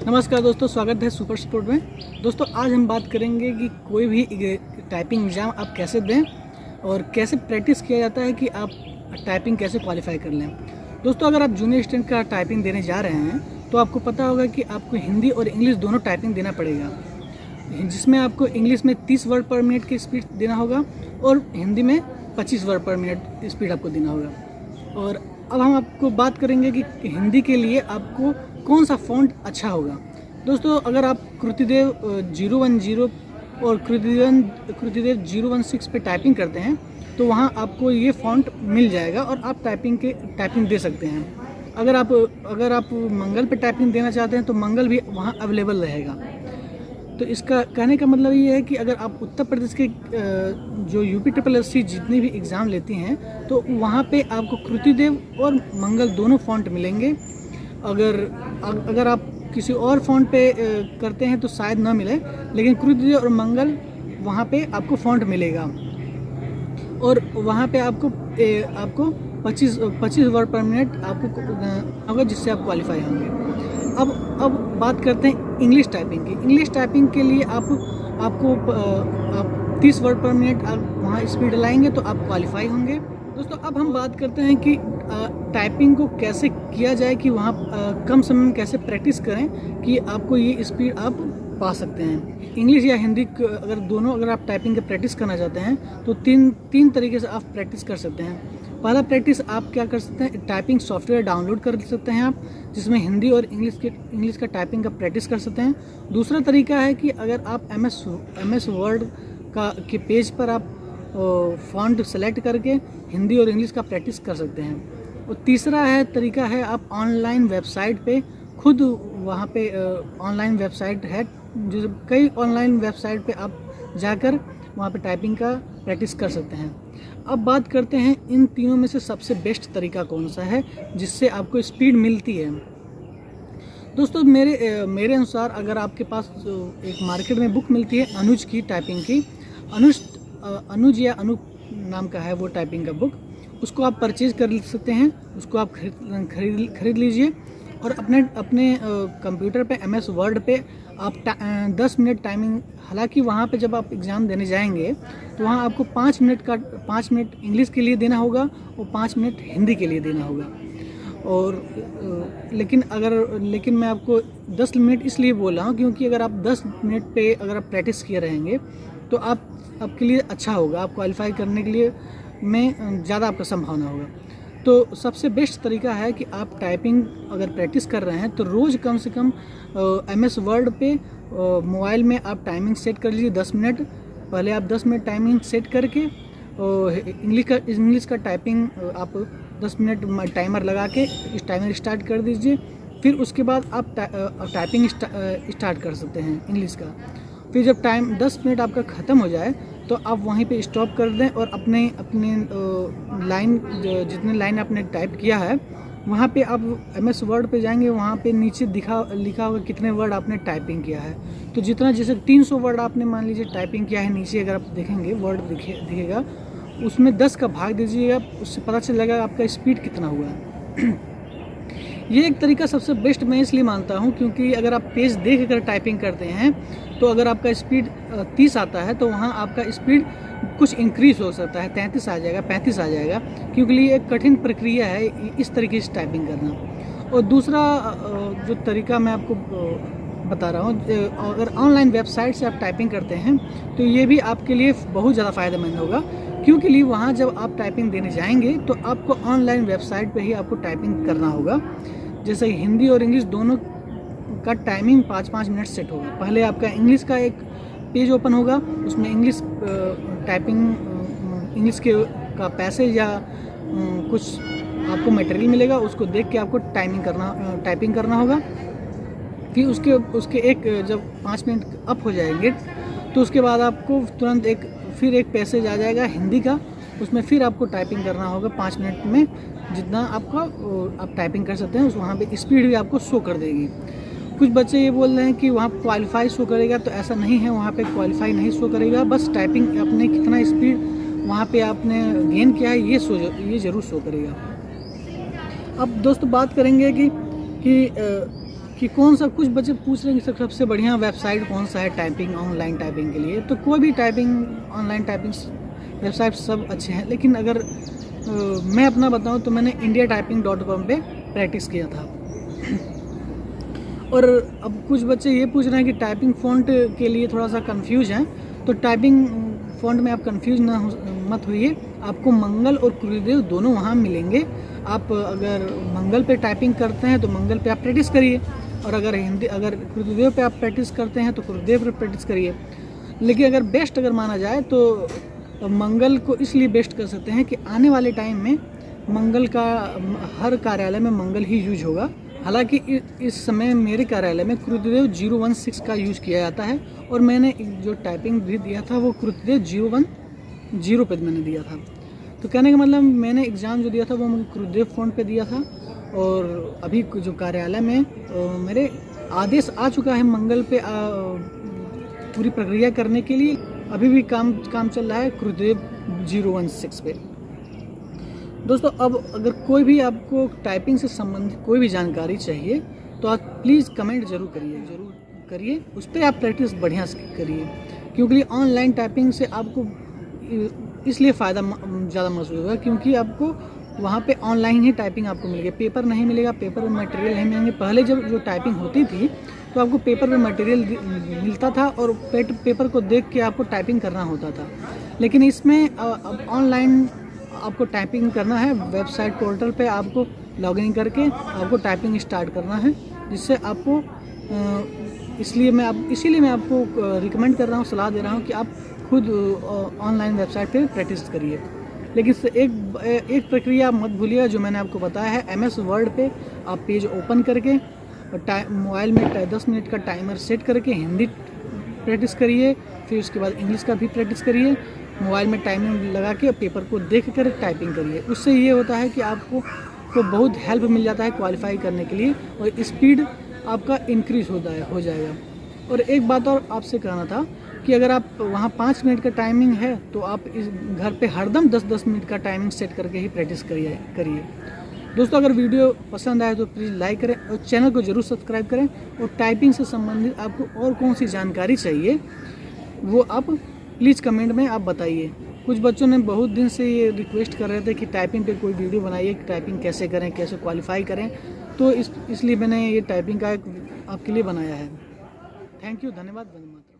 नमस्कार दोस्तों, स्वागत है सुपर स्पोर्ट में। दोस्तों आज हम बात करेंगे कि कोई भी टाइपिंग एग्ज़ाम आप कैसे दें और कैसे प्रैक्टिस किया जाता है कि आप टाइपिंग कैसे क्वालिफाई कर लें। दोस्तों अगर आप जूनियर स्टूडेंट का टाइपिंग देने जा रहे हैं तो आपको पता होगा कि आपको हिंदी और इंग्लिश दोनों टाइपिंग देना पड़ेगा, जिसमें आपको इंग्लिश में 30 वर्ड पर मिनट की स्पीड देना होगा और हिंदी में 25 वर्ड पर मिनट स्पीड आपको देना होगा। और अब हम आपको बात करेंगे कि हिंदी के लिए आपको कौन सा फ़ॉन्ट अच्छा होगा। दोस्तों अगर आप कृतिदेव 010 और कृतिदेव 016 पे टाइपिंग करते हैं तो वहाँ आपको ये फ़ॉन्ट मिल जाएगा और आप टाइपिंग दे सकते हैं। अगर आप मंगल पे टाइपिंग देना चाहते हैं तो मंगल भी वहाँ अवेलेबल रहेगा। तो इसका कहने का मतलब ये है कि अगर आप उत्तर प्रदेश के जो UPSSC जितनी भी एग्ज़ाम लेती हैं तो वहाँ पे आपको कृतिदेव और मंगल दोनों फ़ॉन्ट मिलेंगे। अगर आप किसी और फ़ॉन्ट पे करते हैं तो शायद ना मिले, लेकिन कृतिदेव और मंगल वहाँ पे आपको फ़ॉन्ट मिलेगा और वहाँ पे आपको 25 वर्ड पर मिनट आपको होगा, जिससे आप क्वालिफाई होंगे। अब बात करते हैं इंग्लिश टाइपिंग की। इंग्लिश टाइपिंग के लिए आप 30 वर्ड पर मिनट आप वहाँ स्पीड लाएंगे तो आप क्वालिफाई होंगे। दोस्तों अब हम बात करते हैं कि टाइपिंग को कैसे किया जाए, कि वहाँ कम समय में कैसे प्रैक्टिस करें कि आपको ये स्पीड आप पा सकते हैं। इंग्लिश या हिंदी अगर आप टाइपिंग की प्रैक्टिस करना चाहते हैं तो तीन तरीके से आप प्रैक्टिस कर सकते हैं। पहला प्रैक्टिस आप क्या कर सकते हैं, टाइपिंग सॉफ्टवेयर डाउनलोड कर सकते हैं आप, जिसमें हिंदी और इंग्लिश का टाइपिंग का प्रैक्टिस कर सकते हैं। दूसरा तरीका है कि अगर आप MS वर्ड के पेज पर आप फ़ॉन्ट सेलेक्ट करके हिंदी और इंग्लिश का प्रैक्टिस कर सकते हैं। और तीसरा तरीका है आप ऑनलाइन वेबसाइट पे खुद वहाँ पे ऑनलाइन वेबसाइट है, जो कई ऑनलाइन वेबसाइट पे आप जाकर वहाँ पे टाइपिंग का प्रैक्टिस कर सकते हैं। अब बात करते हैं इन तीनों में से सबसे बेस्ट तरीका कौन सा है जिससे आपको स्पीड मिलती है। दोस्तों मेरे अनुसार अगर आपके पास एक मार्केट में बुक मिलती है अनुज की टाइपिंग की, अनुज या अनु नाम का है वो टाइपिंग का बुक, उसको आप परचेज कर सकते हैं। उसको आप खरीद लीजिए और अपने कंप्यूटर पे MS वर्ड पे आप 10 मिनट टाइमिंग, हालांकि वहाँ पे जब आप एग्ज़ाम देने जाएंगे तो वहाँ आपको 5 मिनट इंग्लिश के लिए देना होगा और 5 मिनट हिंदी के लिए देना होगा। और लेकिन मैं आपको 10 मिनट इसलिए बोल रहा हूँ क्योंकि अगर आप 10 मिनट पे अगर आप प्रैक्टिस किए रहेंगे तो आपके लिए अच्छा होगा, आप क्वालिफाई करने के लिए में ज़्यादा आपका संभावना होगा। तो सबसे बेस्ट तरीका है कि आप टाइपिंग अगर प्रैक्टिस कर रहे हैं तो रोज़ कम से कम MS वर्ड पे मोबाइल में आप टाइमिंग सेट कर लीजिए 10 मिनट। पहले आप 10 मिनट टाइमिंग सेट करके इंग्लिश का टाइपिंग आप 10 मिनट टाइमर लगा के इस टाइमर स्टार्ट कर दीजिए। फिर उसके बाद आप टाइपिंग स्टार्ट कर सकते हैं इंग्लिश का। फिर जब टाइम 10 मिनट आपका ख़त्म हो जाए तो आप वहीं पे स्टॉप कर दें और अपने लाइन जितने लाइन आपने टाइप किया है वहाँ पे आप MS वर्ड पे जाएंगे, वहाँ पे नीचे लिखा होगा कितने वर्ड आपने टाइपिंग किया है। तो जितना जैसे 300 वर्ड आपने मान लीजिए टाइपिंग किया है, नीचे अगर आप देखेंगे वर्ड दिखेगा, उसमें 10 का भाग दीजिएगा, उससे पता चलेगा आपका स्पीड कितना हुआ है। ये एक तरीका सबसे बेस्ट मैं इसलिए मानता हूँ क्योंकि अगर आप पेज देख कर टाइपिंग करते हैं तो अगर आपका स्पीड 30 आता है तो वहाँ आपका स्पीड कुछ इंक्रीज हो सकता है, 33 आ जाएगा, 35 आ जाएगा, क्योंकि ये एक कठिन प्रक्रिया है इस तरीके से टाइपिंग करना। और दूसरा जो तरीका मैं आपको बता रहा हूँ, अगर ऑनलाइन वेबसाइट से आप टाइपिंग करते हैं तो ये भी आपके लिए बहुत ज़्यादा फ़ायदेमंद होगा, क्योंकि वहाँ जब आप टाइपिंग देने जाएंगे तो आपको ऑनलाइन वेबसाइट पे ही आपको टाइपिंग करना होगा। जैसे हिंदी और इंग्लिश दोनों का टाइमिंग 5-5 मिनट सेट होगा। पहले आपका इंग्लिश का एक पेज ओपन होगा, उसमें इंग्लिश का पैसेज या कुछ आपको मटेरियल मिलेगा, उसको देख के आपको टाइपिंग करना होगा। फिर उसके जब 5 मिनट अप हो जाएंगे तो उसके बाद आपको तुरंत फिर एक पैसेज आ जाएगा हिंदी का, उसमें फिर आपको टाइपिंग करना होगा 5 मिनट में जितना आप टाइपिंग कर सकते हैं। वहाँ पे स्पीड भी आपको शो कर देगी। कुछ बच्चे ये बोल रहे हैं कि वहाँ क्वालिफाई शो करेगा, तो ऐसा नहीं है, वहाँ पे क्वालिफाई नहीं शो करेगा, बस टाइपिंग अपने कितना स्पीड वहाँ पे आपने गेन किया है ये ज़रूर शो करेगा। अब दोस्तों बात करेंगे कि कि कौन सा, कुछ बच्चे पूछ रहे हैं कि सबसे बढ़िया वेबसाइट कौन सा है टाइपिंग, ऑनलाइन टाइपिंग के लिए। तो कोई भी टाइपिंग, ऑनलाइन टाइपिंग वेबसाइट सब अच्छे हैं, लेकिन अगर मैं अपना बताऊं तो मैंने indiatyping.com पे प्रैक्टिस किया था। और अब कुछ बच्चे ये पूछ रहे हैं कि टाइपिंग फ़ॉन्ट के लिए थोड़ा सा कंफ्यूज हैं, तो टाइपिंग फ़ॉन्ट में आप कंफ्यूज मत होइए। आपको मंगल और गुरुदेव दोनों वहाँ मिलेंगे। आप अगर मंगल पे टाइपिंग करते हैं तो मंगल पे आप प्रैक्टिस करिए, और अगर गुरुदेव पे आप प्रैक्टिस करते हैं तो गुरुदेव पे प्रैक्टिस करिए। लेकिन अगर बेस्ट अगर माना जाए तो मंगल को इसलिए बेस्ट कर सकते हैं कि आने वाले टाइम में मंगल का हर कार्यालय में मंगल ही यूज होगा। हालांकि इस समय मेरे कार्यालय में गुरुदेव 016 का यूज किया जाता है, और मैंने जो टाइपिंग भी दिया था वो गुरुदेव 010 पे मैंने दिया था। तो कहने का मतलब मैंने एग्ज़ाम जो दिया था वो गुरुदेव फ़ॉन्ट पे दिया था, और अभी जो कार्यालय में मेरे आदेश आ चुका है मंगल पे पूरी प्रक्रिया करने के लिए। अभी भी काम चल रहा है गुरुदेव 016 पे। दोस्तों, अब अगर कोई भी आपको टाइपिंग से संबंधित कोई भी जानकारी चाहिए तो आप प्लीज़ कमेंट ज़रूर करिए। उस पर आप प्रैक्टिस बढ़िया से करिए, क्योंकि ऑनलाइन टाइपिंग से आपको इसलिए फ़ायदा ज़्यादा महसूस होगा क्योंकि आपको वहाँ पे ऑनलाइन ही टाइपिंग आपको मिलेगी, पेपर नहीं मिलेगा, पेपर में मटेरियल नहीं मिलेंगे। पहले जब जो टाइपिंग होती थी तो आपको पेपर में मटेरियल मिलता था और पेपर को देख के आपको टाइपिंग करना होता था। लेकिन इसमें अब ऑनलाइन आपको टाइपिंग करना है, वेबसाइट पोर्टल पे आपको लॉगिन करके आपको टाइपिंग स्टार्ट करना है, जिससे आपको इसीलिए मैं आपको रिकमेंड कर रहा हूँ, सलाह दे रहा हूँ कि आप खुद ऑनलाइन वेबसाइट पे प्रैक्टिस करिए। लेकिन एक प्रक्रिया मत भूलिएगा जो मैंने आपको बताया है। MS वर्ड पे आप पेज ओपन करके मोबाइल में 10 मिनट का टाइमर सेट करके हिंदी प्रैक्टिस करिए, फिर उसके बाद इंग्लिश का भी प्रैक्टिस करिए। मोबाइल में टाइमिंग लगा के पेपर को देख कर टाइपिंग करिए। उससे ये होता है कि आपको बहुत हेल्प मिल जाता है क्वालिफाई करने के लिए, और स्पीड आपका इंक्रीज हो जाएगा। और एक बात और आपसे कहना था कि अगर आप वहाँ 5 मिनट का टाइमिंग है तो आप इस घर पे हरदम 10-10 मिनट का टाइमिंग सेट करके ही प्रैक्टिस करिए। दोस्तों, अगर वीडियो पसंद आए तो प्लीज़ लाइक करें और चैनल को ज़रूर सब्सक्राइब करें। और टाइपिंग से संबंधित आपको और कौन सी जानकारी चाहिए वो आप प्लीज़ कमेंट में आप बताइए। कुछ बच्चों ने बहुत दिन से ये रिक्वेस्ट कर रहे थे कि टाइपिंग पे कोई वीडियो बनाइए, टाइपिंग कैसे करें, कैसे क्वालिफाई करें, तो इसलिए मैंने ये टाइपिंग का आपके लिए बनाया है। थैंक यू, धन्यवाद, वंदे मातरम।